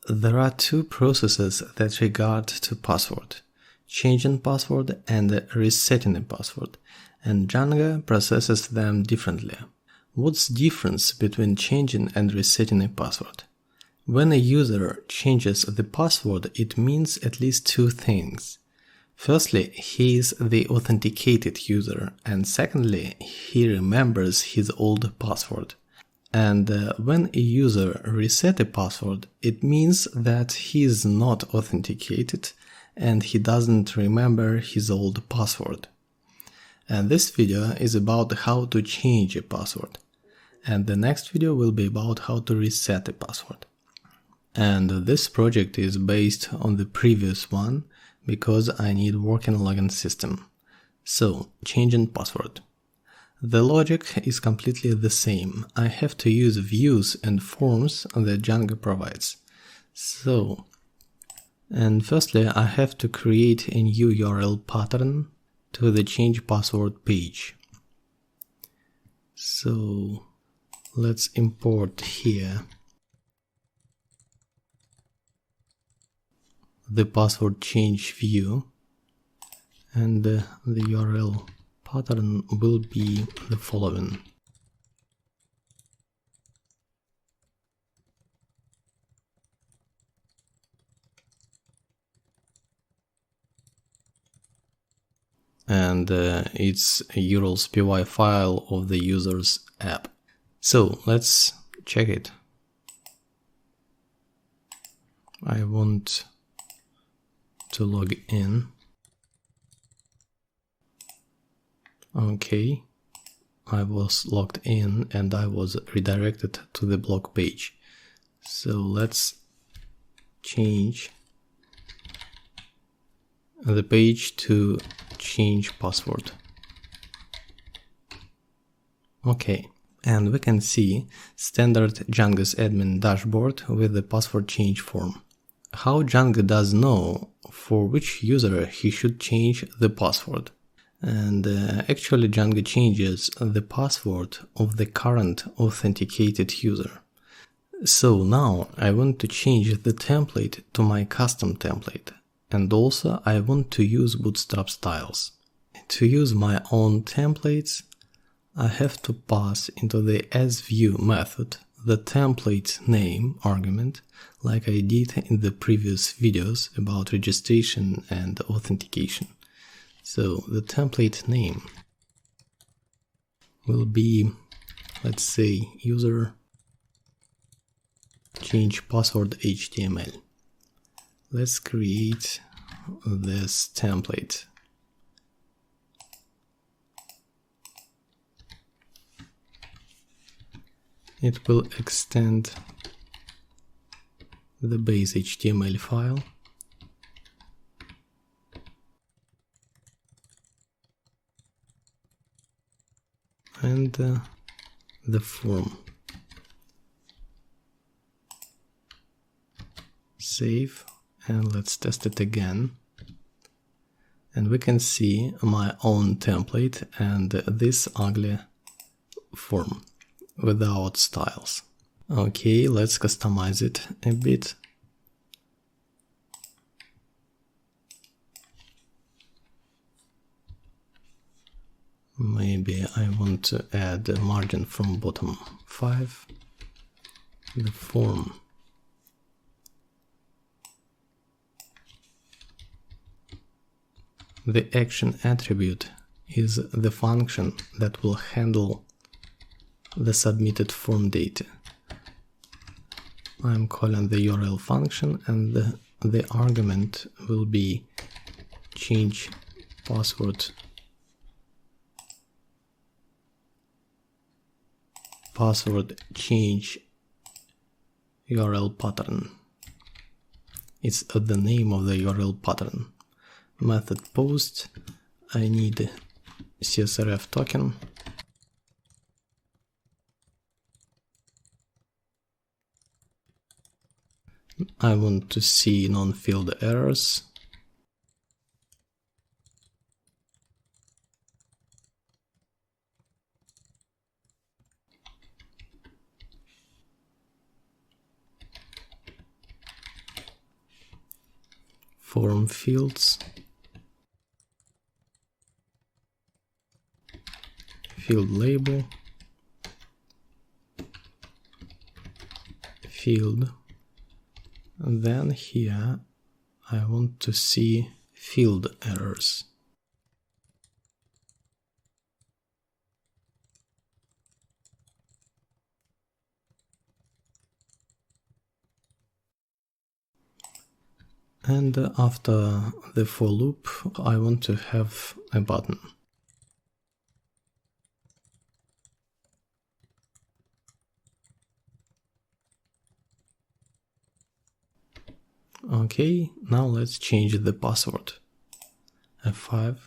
There are two processes that regard to password: changing password and resetting a password, and Django processes them differently. What's the difference between changing and resetting a password? When a user changes the password, it means at least two things. Firstly, he is the authenticated user, and secondly, he remembers his old password. And when a user resets a password, it means that he is not authenticated and he doesn't remember his old password. And this video is about how to change a password. And the next video will be about how to reset a password. And this project is based on the previous one because I need working login system. So, changing password. The logic is completely the same. I have to use views and forms that Django provides. So, and firstly, I have to create a new URL pattern to the change password page. So, let's import here the password change view, and the URL pattern will be the following. And it's a URL's py file of the user's app. So let's check it. I want to log in. Okay, I was logged in and I was redirected to the blog page. So let's change the page to change password. Okay, and we can see standard Django's admin dashboard with the password change form. How Django does know for which user he should change the password. And actually Django changes the password of the current authenticated user. So now I want to change the template to my custom template, and also I want to use Bootstrap Styles. To use my own templates, I have to pass into the asView method the template name argument, like I did in the previous videos about registration and authentication. So the template name will be, let's say, user change password HTML. Let's create this template. It will extend the base HTML file. And the form. Save, and let's test it again. And we can see my own template and this ugly form without styles. Okay, let's customize it a bit. Maybe I want to add a margin from bottom 5. The form. The action attribute is the function that will handle the submitted form data. I'm calling the URL function, and the argument will be change password change URL pattern. It's the name of the URL pattern. Method post, I need CSRF token. I want to see non-filled errors. form fields, field label, field, and then here I want to see field errors. And after the for loop, I want to have a button. Okay, now let's change the password. F5.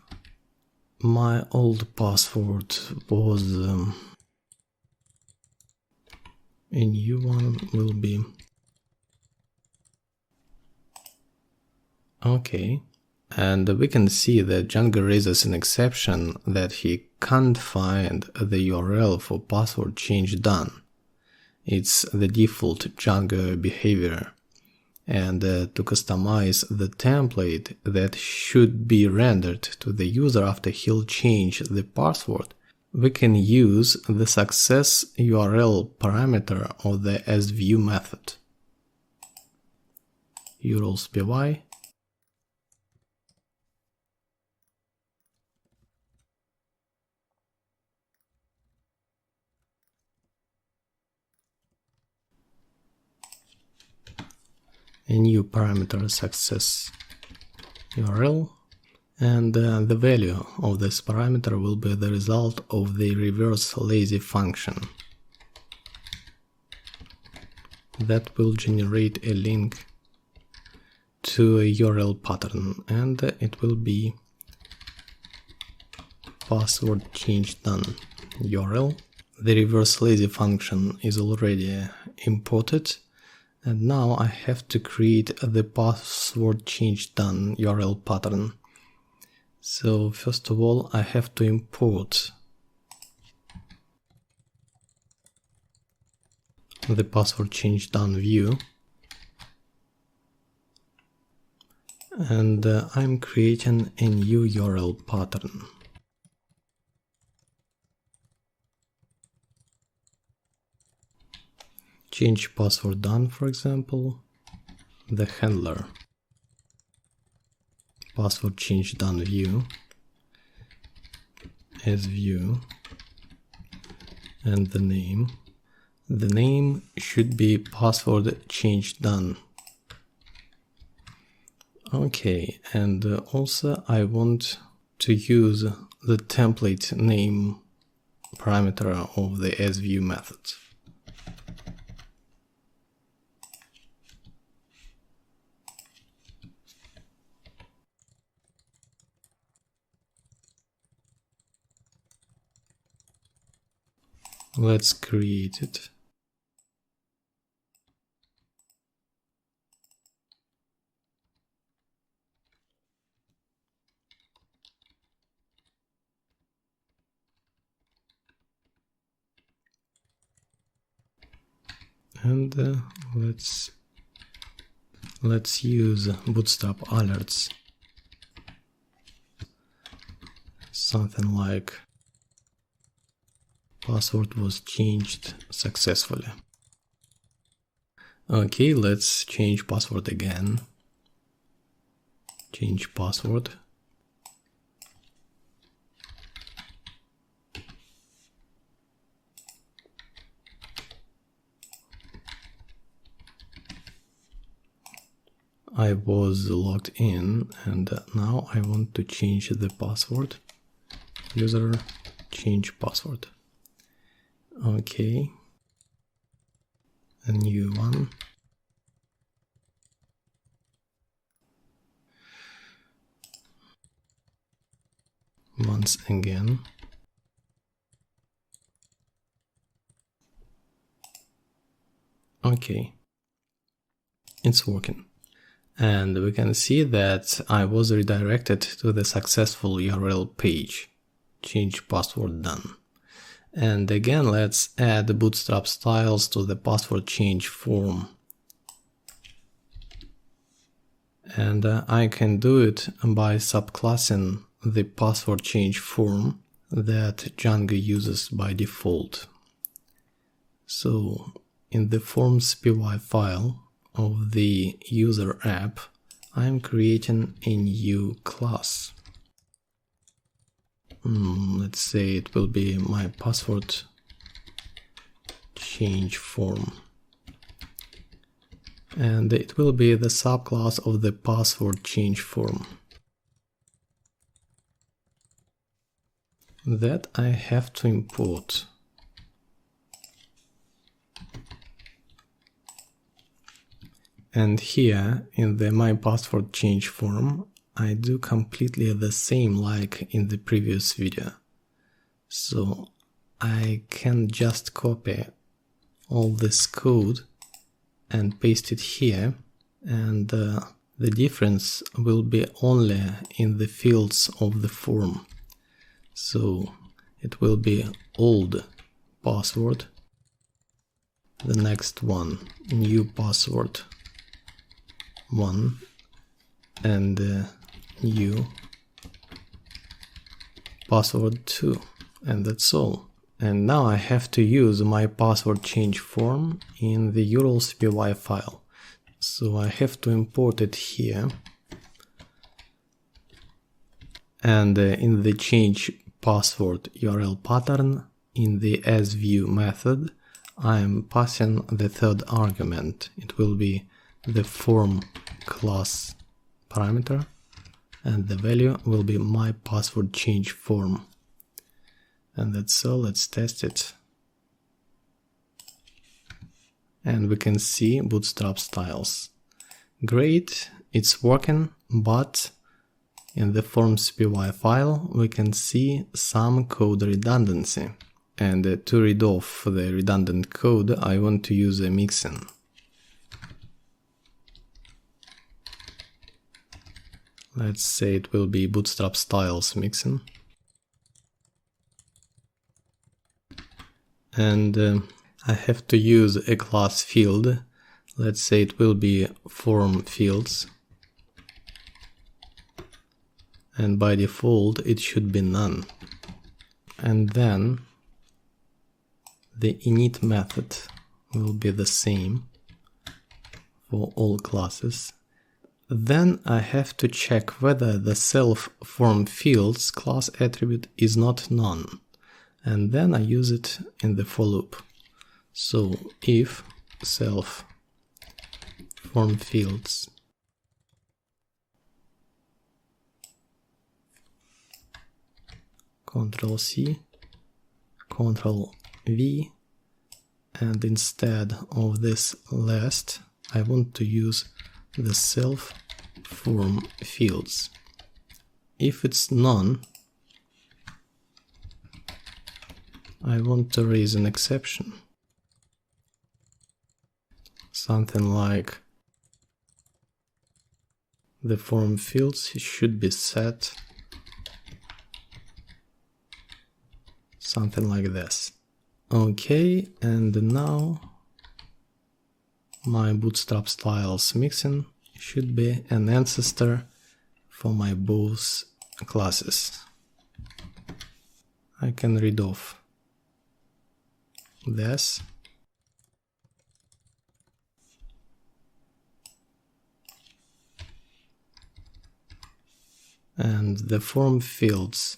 My old password was a new one will be okay. And we can see that Django raises an exception that he can't find the URL for password change done. It's the default Django behavior. And to customize the template that should be rendered to the user after he'll change the password, we can use the success URL parameter of the asView method. URLs py a new parameter success URL, and the value of this parameter will be the result of the reverse lazy function that will generate a link to a URL pattern, and it will be password change done URL. The reverse lazy function is already imported. And now I have to create the password change done URL pattern. So first of all, I have to import the password change done view. And I'm creating a new URL pattern. Change password done, for example, the handler, password change done view, as view, and the name. The name should be password change done. Okay, and also I want to use the template name parameter of the asView method. Let's create it. And let's use Bootstrap alerts. Something like password was changed successfully. Okay, let's change password again. Change password. I was logged in and now I want to change the password. User change password. Okay. A new one. Once again. Okay. It's working. And we can see that I was redirected to the successful URL page. Change password done. And again, let's add the Bootstrap Styles to the password change form. And I can do it by subclassing the PasswordChangeForm that Django uses by default. So in the forms.py file of the user app, I'm creating a new class. Let's say it will be my PasswordChangeForm. And it will be the subclass of the PasswordChangeForm that I have to import. And here in the my PasswordChangeForm, I do completely the same like in the previous video. So I can just copy all this code and paste it here, and the difference will be only in the fields of the form. So it will be old password, the next one new password 1, and new password 2, and that's all. And now I have to use my PasswordChangeForm in the urls.py file. So I have to import it here. And in the change password URL pattern, in the asView method, I am passing the third argument. It will be the form class parameter, and the value will be my PasswordChangeForm. And that's all. Let's test it. And we can see Bootstrap Styles. Great, it's working, but in the forms.py file we can see some code redundancy. And to rid off the redundant code, I want to use a mixin. Let's say it will be Bootstrap Styles mixin. And I have to use a class field. Let's say it will be form fields. And by default it should be none. And then the init method will be the same for all classes. Then I have to check whether the self-form fields class attribute is not none. And then I use it in the for loop. So if self form fields Ctrl+C, Ctrl+V, and instead of this last, I want to use the self form fields. If it's none, I want to raise an exception. Something like the form fields should be set. Something like this. Okay, and now my Bootstrap Styles mixin should be an ancestor for my both classes. I can read off this. And the form fields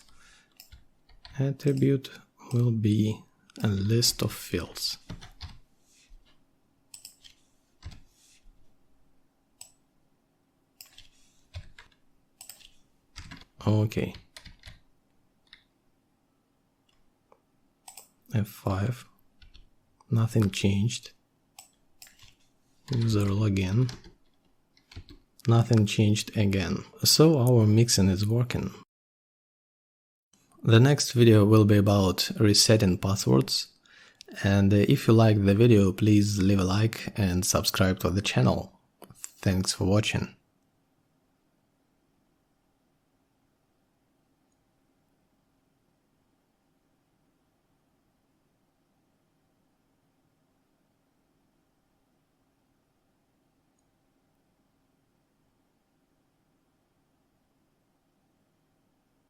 attribute will be a list of fields. Okay. F5. Nothing changed. User login. Nothing changed again. So our mixin is working. The next video will be about resetting passwords. And if you like the video, please leave a like and subscribe to the channel. Thanks for watching.